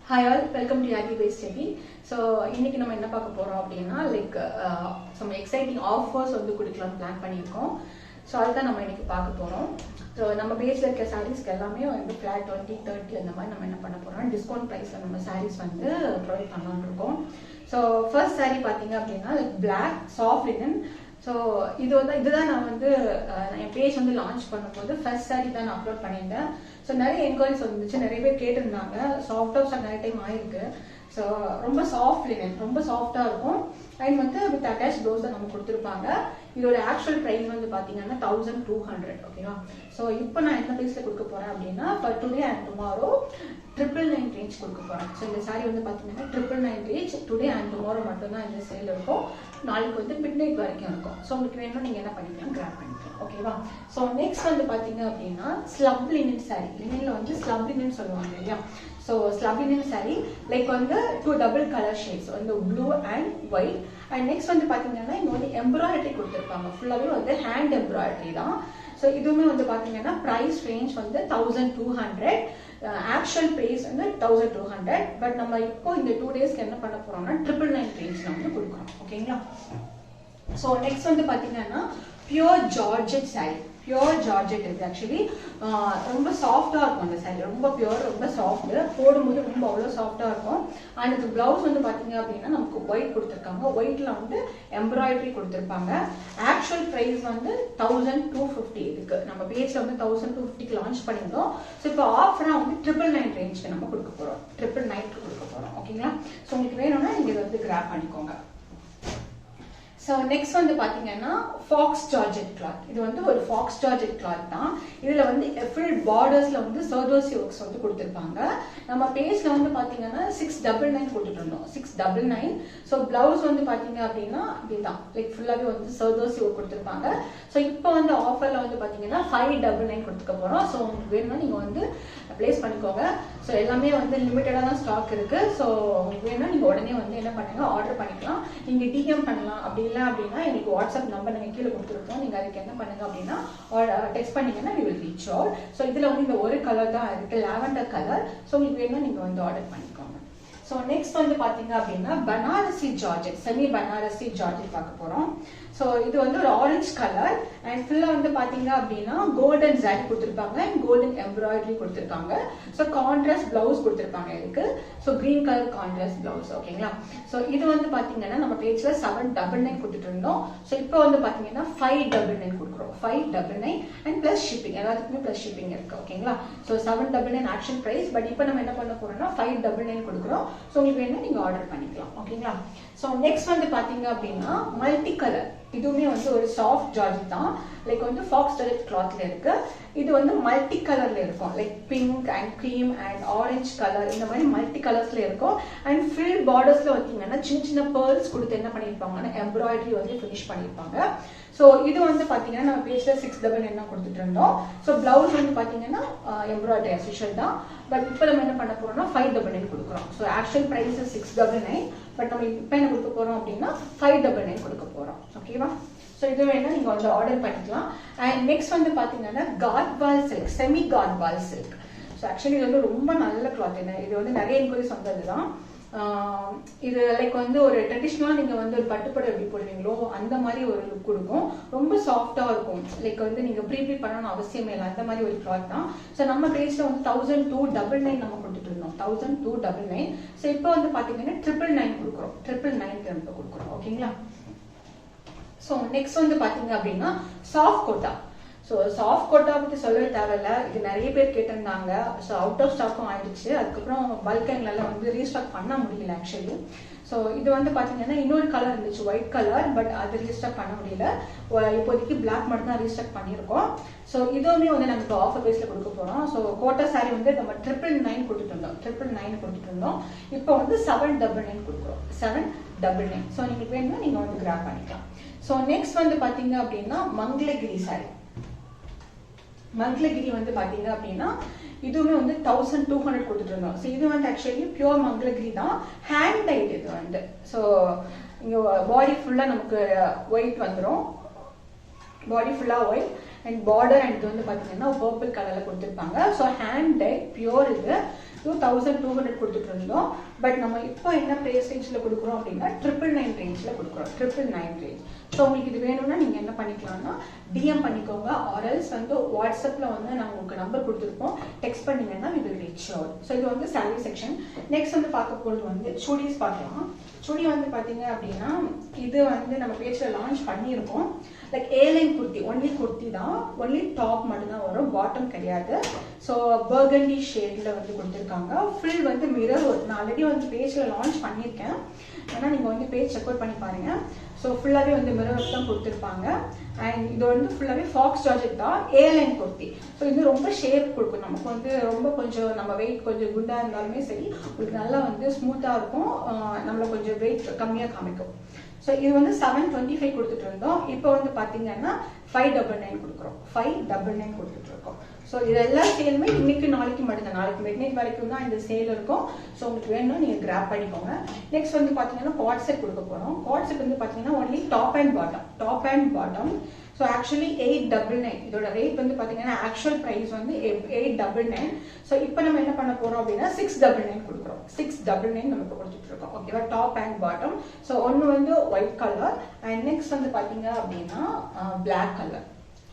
Hi all, welcome to Yagi Based TV. So, இன்னைக்கு நம்ம என்ன பார்க்க போறோம் அப்படின்னா some exciting offers வந்து கொடுக்கலாம் பிளான் பண்ணியிருக்கோம். ஸோ அதுதான் நம்ம இன்னைக்கு பார்க்க போறோம். ஸோ நம்ம பேஸ்ல இருக்க சாரீஸ்க்கு எல்லாமே வந்து ஃபிளாட் 20-30 அந்த மாதிரி நம்ம என்ன பண்ண போறோம், டிஸ்கவுண்ட் ப்ரைஸ்ல நம்ம சாரீஸ் வந்து ப்ரொவைட் பண்ணலாம்னு இருக்கோம். ஸோ ஃபர்ஸ்ட் சாரீ பார்த்தீங்க அப்படின்னா பிளாக் சாஃப்ட் லினன். ஸோ இதுதான் நான் வந்து என் பேஜ் வந்து லான்ச் பண்ணும்போது ஃபர்ஸ்ட் சாரீ தான் நான் அப்லோட் பண்ணியிருந்தேன். ஸோ நிறைய என்கொயரிஸ் வந்துச்சு, நிறைய பேர் கேட்டிருந்தாங்க. சாஃப்ட் ஆஃப் நிறைய டைம் ஆயிருக்கு. ஸோ ரொம்ப சாஃப்ட் லினன், ரொம்ப சாஃப்டாக இருக்கும். அண்ட் வந்து வித் அட்டாச் ப்ளவுஸ் தான் நம்ம கொடுத்துருப்பாங்க. இதோட ஆக்சுவல் ப்ரைஸ் வந்து பார்த்தீங்கன்னா 1200. ஓகேவா? ஸோ இப்போ நான் என்ன ப்ரைஸில் கொடுக்க போகிறேன் அப்படின்னா for today and tomorrow 999 range கொடுக்க போகிறேன். ஸோ இந்த சாரீ வந்து பார்த்தீங்கன்னா 999 ரேஞ்ச் டுடே அண்ட் டுமாரோ மட்டும்தான் இந்த சேல் இருக்கும். நாளைக்கு வந்து மிட் நைட் வரைக்கும் இருக்கும். ஸோ உங்களுக்கு வேணும்னா நீங்கள் என்ன பண்ணிக்கலாம், கிராப் பண்ணிக்கலாம். ஓகேவா? ஸோ நெக்ஸ்ட் வந்து பார்த்தீங்க அப்படின்னா ஸ்லப் லினன் சாரீ. லினனில் வந்து ஸ்லப் லினன் சொல்லுவாங்க இல்லையா? So slub linen sari like வந்து 2 டபுள் கலர் ஷேட்ஸ் வந்து blue and white. And next வந்து பார்த்தீங்கன்னா இங்கே வந்து எம்ப்ராய்டரி கொடுத்துருப்பாங்க. ஃபுல்லாகவே வந்து ஹேண்ட் எம்ப்ராய்டரி தான். ஸோ இதுவுமே வந்து பார்த்தீங்கன்னா ப்ரைஸ் ரேஞ்ச் வந்து 1200. ஆக்சுவல் ப்ரைஸ் வந்து 1200. பட் நம்ம இப்போ இந்த 2 டேஸ்க்கு என்ன பண்ண போறோம்னா 999 ரேஞ்ச்ல வந்து கொடுக்குறோம். ஓகேங்களா? ஸோ நெக்ஸ்ட் வந்து பார்த்தீங்கன்னா pure georgette sari. Pure georgette இது ஆக்சுவலி ரொம்ப சாஃப்டா இருக்கும். அந்த சாரீ ரொம்ப பியூர், ரொம்ப சாஃப்ட், போடும்போது ரொம்ப அவ்வளோ சாஃப்டா இருக்கும். அண்ட் இது பிளவுஸ் வந்து பாத்தீங்க அப்படின்னா நமக்கு ஒயிட் கொடுத்துருக்காங்க. ஒயிட்ல வந்து எம்ப்ராய்டரி கொடுத்துருப்பாங்க. ஆக்சுவல் பிரைஸ் வந்து 1250. இதுக்கு நம்ம பேஜ்ல வந்து 1250 லான்ச் பண்ணியிருந்தோம். ஸோ இப்போ ஆஃபரா வந்து 999 ரேஞ்ச்க்கு நம்ம கொடுக்க போறோம். 999 கொடுக்க போறோம். ஓகேங்களா? ஸோ உங்களுக்கு வேணும்னா நீங்க இதை வந்து கிராப் பண்ணிக்கோங்க. ஸோ நெக்ஸ்ட் வந்து பார்த்தீங்கன்னா ஃபாக்ஸ் ஜார்ஜெட் கிளாத். இது வந்து ஒரு ஃபாக்ஸ் ஜார்ஜெட் கிளாத் தான். இதில் வந்து ஃபுல் பார்டர்ஸில் வந்து சர்தோசி ஒர்க்ஸ் வந்து கொடுத்துருப்பாங்க. நம்ம பேஜில் வந்து பார்த்தீங்கன்னா 699 கொடுத்துட்டு இருந்தோம். 699. ஸோ பிளவுஸ் வந்து பார்த்தீங்க அப்படின்னா அப்படிதான் லைக் ஃபுல்லாகவே வந்து சர்தோசி ஒர்க் கொடுத்துருப்பாங்க. ஸோ இப்போ வந்து ஆஃபரில் வந்து பார்த்தீங்கன்னா 599 கொடுத்துக்க போகிறோம். ஸோ உங்களுக்கு வேணும்னா நீங்கள் வந்து பிளேஸ் பண்ணிக்கோங்க. ஸோ எல்லாமே வந்து லிமிட்டடாக தான் ஸ்டாக் இருக்கு. ஸோ உங்களுக்கு வேணும்னா நீங்கள் உடனே வந்து என்ன பண்ணுங்க, ஆர்டர் பண்ணிக்கலாம். நீங்கள் டிஎம் பண்ணலாம். அப்படி இல்லை அப்படின்னா எனக்கு வாட்ஸ்அப் நம்பர் நீங்கள் கீழே கொடுத்துருக்கோம். நீங்கள் அதுக்கு என்ன பண்ணுங்க அப்படின்னா டெக்ஸ்ட் பண்ணீங்கன்னா we will reach out. So இதில் வந்து இந்த ஒரு கலர் தான் இருக்கு, லாவெண்டர் கலர். ஸோ உங்களுக்கு வேணும்னா நீங்கள் வந்து ஆர்டர் பண்ணிக்கோங்க. ஸோ நெக்ஸ்ட் வந்து பார்த்தீங்க அப்படின்னா Banarasi georgette, semi Banarasi georgette பார்க்க போகிறோம். ஸோ இது வந்து ஒரு ஆரஞ்சு கலர் அண்ட் ஃபுல்லாக வந்து பார்த்தீங்க அப்படின்னா கோல்டன் ஜாரி கொடுத்துருப்பாங்க அண்ட் கோல்டன் எம்ப்ராய்டரி கொடுத்துருக்காங்க. ஸோ கான்ட்ராஸ்ட் பிளவுஸ் கொடுத்துருப்பாங்க இதுக்கு. So green colour contrast blouse. ஓகேங்களா? ஸோ இது வந்து பார்த்தீங்கன்னா நம்ம பேஜில் 799 கொடுத்துட்டு இருந்தோம். ஸோ இப்போ வந்து பார்த்தீங்கன்னா 599 கொடுக்குறோம். 599 அண்ட் பிளஸ் ஷிப்பிங், எல்லாத்துக்குமே பிளஸ் ஷிப்பிங் இருக்கு. ஓகேங்களா? So 799 action price. பட் இப்போ நம்ம என்ன பண்ண போறோம்னா 599 கொடுக்குறோம். ஸோ உங்களுக்கு வேணும் நீங்க ஆர்டர் பண்ணிக்கலாம். ஓகேங்களா? ஸோ நெக்ஸ்ட் வந்து பாத்தீங்க அப்படின்னா மல்டி கலர். இதுவுமே வந்து ஒரு சாஃப்ட் ஜார்ஜெட் தான். லைக் வந்து ஃபாக்ஸ் ஜார்ஜெட் கிளாத்ல இருக்கு. இது வந்து மல்டி கலர்ல இருக்கும். Like pink and cream and orange colour, இந்த மாதிரி மல்டி கலர்ஸ்ல இருக்கும். அண்ட் ஃபுல் பார்டர்ஸ்ல பார்த்தீங்கன்னா சின்ன சின்ன பேர்ல்ஸ் கொடுத்து என்ன பண்ணிருப்பாங்கன்னா எம்ப்ராய்டரி வந்து ஃபினிஷ் பண்ணிருப்பாங்க. ஸோ இது வந்து பாத்தீங்கன்னா நம்ம பேஜ்ல 699 கொடுத்துட்டு இருந்தோம். ஸோ பிளவுஸ் வந்து பாத்தீங்கன்னா எம்ப்ராய்டரி அசிஷல் தான். பட் இப்போ நம்ம என்ன பண்ண போறோம்னா 599 கொடுக்குறோம். So actual price 699. பட் நம்ம இப்போ என்ன கொடுக்க போறோம் அப்படின்னா 599 கொடுக்க போறோம். ஓகேவா? ஸோ இது வேணா நீங்க வந்து ஆர்டர் பண்ணிக்கலாம். அண்ட் நெக்ஸ்ட் வந்து பாத்தீங்கன்னா Gadwal silk, semi Gadwal silk. So actually இது வந்து ரொம்ப நல்ல கிளாத். இது வந்து நிறைய என்கொயரிஸ் வந்ததுதான். இது லைக் வந்து ஒரு ட்ரெடிஷ்னலாக நீங்கள் வந்து ஒரு பட்டுப்படை எப்படி போடுவீங்களோ அந்த மாதிரி ஒரு லுக் கொடுக்கும். ரொம்ப சாஃப்டாக இருக்கும். லைக் வந்து நீங்கள் ப்ரீ பண்ணணும்னு அவசியமே இல்லை, அந்த மாதிரி ஒரு கிளாத் தான். ஸோ நம்ம பேஜில் வந்து 1299 நம்ம கொடுத்துட்டு இருந்தோம். 1299. ஸோ இப்போ வந்து பார்த்தீங்கன்னா 999 கொடுக்குறோம். 999 நம்ம கொடுக்குறோம். ஓகேங்களா? ஸோ நெக்ஸ்ட் வந்து பார்த்தீங்க அப்படின்னா சாஃப்ட் கோட்டா. ஸோ சாஃப்ட் கோட்டா பற்றி சொல்லவே தேவையில்ல. இது நிறைய பேர் கேட்டிருந்தாங்க. ஸோ அவுட் ஆஃப் ஸ்டாக்கும் ஆயிடுச்சு. அதுக்கப்புறம் பல்க் எங்களால் வந்து ரீஸ்டாக் பண்ண முடியல ஆக்சுவலி. ஸோ இது வந்து பார்த்தீங்கன்னா இன்னொரு கலர் இருந்துச்சு, ஒயிட் கலர். பட் அது ரீஸ்டாக் பண்ண முடியல. இப்போதைக்கு பிளாக் மட்டும் தான் ரீஸ்டாக் பண்ணியிருக்கோம். ஸோ இதுவுமே வந்து நமக்கு ஆஃபர் பேஸில் கொடுக்க போகிறோம். ஸோ கோட்டா சாரி வந்து நம்ம 999 கொடுத்துட்டு இருந்தோம். 999 கொடுத்துட்டு இருந்தோம். இப்போ வந்து 799 கொடுக்குறோம். 799. ஸோ நீங்கள் வேணும்னா நீங்கள் வந்து கிராப் பண்ணிக்கலாம். ஸோ நெக்ஸ்ட் வந்து பார்த்தீங்க அப்படின்னா மங்களகிரி சாரி. மங்களகிரி வந்து பாத்தீங்க அப்படின்னா இதுவுமே வந்து 1200 கொடுத்துட்டு இருந்தோம். ஸோ இது வந்து ஆக்சுவலி பியூர் மங்களகிரி தான், ஹேண்ட் டைட் இது வந்து. ஸோ இங்க பாடி ஃபுல்லா நமக்கு ஒயிட் வந்துடும். பாடி ஃபுல்லா ஒயிட் அண்ட் பார்டர் அண்ட் இது வந்து பாத்தீங்கன்னா பர்பிள் கலர்ல கொடுத்துருப்பாங்க. ஸோ ஹேண்ட் டைட் பியூர் இது. 1200 கொடுத்துட்டு இருந்தோம். பட் நம்ம இப்போ என்ன பிரைஸ் ரேஞ்சில் கொடுக்குறோம் அப்படின்னா 999 ரேஞ்சில் கொடுக்குறோம். 999 ரேஞ்ச். ஸோ உங்களுக்கு இது வேணும்னா நீங்கள் என்ன பண்ணிக்கலாம்னா டிஎம் பண்ணிக்கோங்க. ஆர்எல்ஸ் வந்து வாட்ஸ்அப்பில் வந்து நாங்கள் உங்களுக்கு நம்பர் கொடுத்துருப்போம். டெக்ஸ்ட் பண்ணிங்கன்னா இது ரீச் ஆகும். ஸோ இது வந்து சாரி செக்ஷன். நெக்ஸ்ட் வந்து பார்க்க போகிறது வந்து சுடிஸ் பார்க்கலாம். சுடி வந்து பார்த்தீங்க அப்படின்னா இது வந்து நம்ம பேஜில் லான்ச் பண்ணியிருக்கோம். Like airline kurti, only kurti தான், ஒன்லி டாப் மட்டும்தான் வரும், பாட்டம் கிடையாது. ஸோ பர்கண்டி ஷேடில் வந்து கொடுத்துருக்காங்க. ஃபுல் வந்து மிரர் ஒர்க். நான் ஆல்ரெடி வந்து பேஜில் லான்ச் பண்ணியிருக்கேன். ஆனால் நீங்கள் வந்து பேஜ் செக் அவுட் பண்ணி பாருங்கள். ஸோ ஃபுல்லாகவே வந்து மிரர் ஒர்க் தான் கொடுத்துருப்பாங்க. அண்ட் இது வந்து ஃபுல்லாகவே ஃபாக்ஸ் ஜார்ஜெட் தான், ஏலைன் குர்த்தி. ஸோ இது ரொம்ப ஷேப் கொடுக்கும். நமக்கு வந்து ரொம்ப கொஞ்சம் நம்ம வெயிட் கொஞ்சம் குண்டாக இருந்தாலுமே சரி, உங்களுக்கு நல்லா வந்து ஸ்மூத்தாக இருக்கும். நம்மளை கொஞ்சம் வெயிட் கம்மியாக காமிக்கும். ஸோ இது வந்து 725 கொடுத்துட்டு இருந்தோம். இப்போ வந்து பார்த்தீங்கன்னா 599 கொடுக்குறோம். 599 கொடுத்துட்டு இருக்கோம். ஸோ இதெல்லாம் சேலுமே இன்னைக்கு நாளைக்கு மட்டும்தான். நாளைக்கு மிட்நைட் வரைக்கும் தான் இந்த சேல் இருக்கும். ஸோ உங்களுக்கு வேணும் நீங்கள் கிராப் பண்ணிக்கோங்க. நெக்ஸ்ட் வந்து பார்த்தீங்கன்னா கார்ட் செட் கொடுக்க போகிறோம். கார்ட் செட் வந்து பார்த்தீங்கன்னா only top and bottom. Top and bottom. So actually 899. இதோட ரேட் வந்து பார்த்தீங்கன்னா ஆக்சுவல் ப்ரைஸ் வந்து 899. ஸோ இப்போ நம்ம என்ன பண்ண போகிறோம் அப்படின்னா 699 கொடுக்குறோம். 699 நம்ம இப்போ கொடுத்துட்டு இருக்கோம். ஓகேவா? Top and bottom. ஸோ ஒன்று வந்து ஒயிட் கலர் அண்ட் நெக்ஸ்ட் வந்து பார்த்தீங்க அப்படின்னா black colour.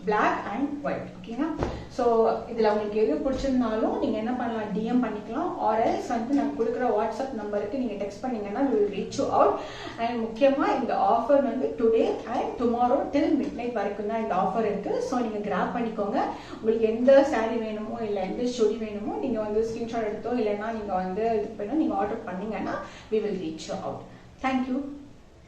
Black and white. ஓகேங்களா? ஸோ இதில் உங்களுக்கு எது பிடிச்சிருந்தாலும் நீங்கள் என்ன பண்ணலாம், டிஎம் பண்ணிக்கலாம். ஆர்எல்ஸ் வந்து நாங்கள் கொடுக்குற வாட்ஸ்அப் நம்பருக்கு நீங்கள் டெக்ஸ்ட் பண்ணீங்கன்னா will reach you out. And முக்கியமாக இந்த ஆஃபர் வந்து today and tomorrow till midnight வரைக்கும் தான் இந்த ஆஃபர் இருக்குது. ஸோ நீங்கள் கிராப் பண்ணிக்கோங்க. உங்களுக்கு எந்த சாரீ வேணுமோ இல்லை எந்த சுடி வேணுமோ நீங்கள் வந்து ஸ்க்ரீன்ஷாட் எடுத்தோ இல்லைன்னா நீங்கள் வந்து இது பண்ண நீங்கள் ஆர்டர் பண்ணீங்கன்னா we will reach you out. Thank you.